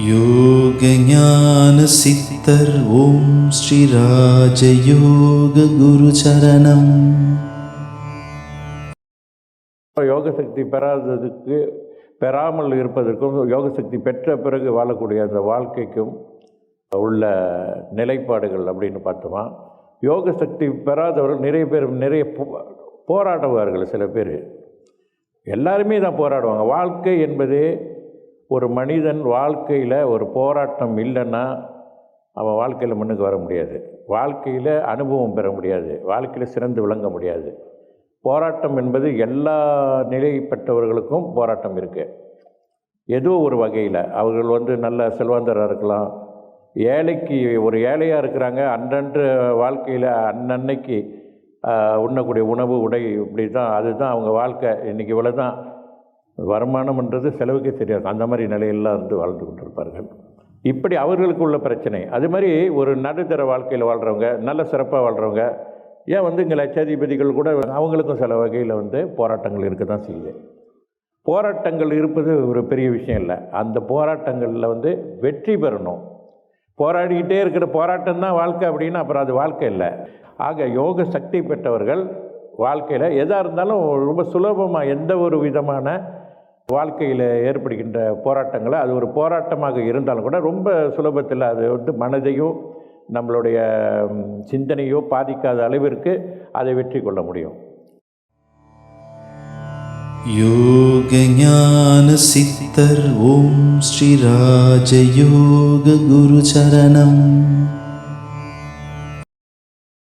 யோக ஞான சித்தர் ஓம் ஸ்ரீ ராஜயோக குரு சரணம். யோக சக்தி பெறாமல் இருப்பதற்கும் யோக சக்தி பெற்ற பிறகு வாழக்கூடிய அந்த வாழ்க்கைக்கும் உள்ள நிலைப்பாடுகள் அப்படின்னு பார்த்தோமா, யோக சக்தி பெறாதவர்கள் நிறைய போராடுவார்கள். சில பேர் எல்லாருமே தான் போராடுவாங்க. வாழ்க்கை என்பதே ஒரு மனிதன் வாழ்க்கையில் ஒரு போராட்டம் இல்லைன்னா அவன் வாழ்க்கையில் முன்னுக்கு வர முடியாது, வாழ்க்கையில் அனுபவம் பெற முடியாது, வாழ்க்கையில் சிறந்து விளங்க முடியாது. போராட்டம் என்பது எல்லா நிலைப்பட்டவர்களுக்கும் போராட்டம் இருக்குது. ஏதோ ஒரு வகையில் அவர்கள் நல்ல செல்வந்தராக இருக்கலாம், ஏழைக்கு ஒரு ஏழையாக இருக்கிறாங்க, அன்றன்று வாழ்க்கையில் அன்னன்னைக்கு உண்ணக்கூடிய உணவு உடை இப்படி தான், அதுதான் அவங்க வாழ்க்கை. இன்றைக்கி இவ்வளோ தான் வருமானம்ன்றது செலவுக்கே தெரியாது, அந்த மாதிரி நிலையெல்லாம் வாழ்ந்து கொண்டு இருப்பார்கள். இப்படி அவர்களுக்கு உள்ள பிரச்சனை. அது மாதிரி ஒரு நடுத்தர வாழ்க்கையில் வாழ்கிறவங்க, நல்ல சிறப்பாக வாழ்கிறவங்க, ஏன் இங்கே லட்சாதிபதிகள் கூட அவங்களுக்கும் சில வகையில் போராட்டங்கள் இருக்க தான் செய்யுது. போராட்டங்கள் இருப்பது ஒரு பெரிய விஷயம் இல்லை. அந்த போராட்டங்களில் வெற்றி பெறணும். போராடிக்கிட்டே இருக்கிற போராட்டம் தான் வாழ்க்கை அப்படின்னா அப்புறம் அது வாழ்க்கை இல்லை. ஆக யோக சக்தி பெற்றவர்கள் வாழ்க்கையில் எதாக இருந்தாலும் ரொம்ப சுலபமாக, எந்த ஒரு விதமான வாழ்க்கையில் ஏற்படுகின்ற போராட்டங்களை, அது ஒரு போராட்டமாக இருந்தாலும் கூட ரொம்ப சுலபத்தில் அது மனதையோ நம்மளுடைய சிந்தனையோ பாதிக்காத அளவிற்கு அதை வெற்றி கொள்ள முடியும். யோக ஞான சித்தர் ஓம் ஸ்ரீ ராஜயோக குரு சரணம்.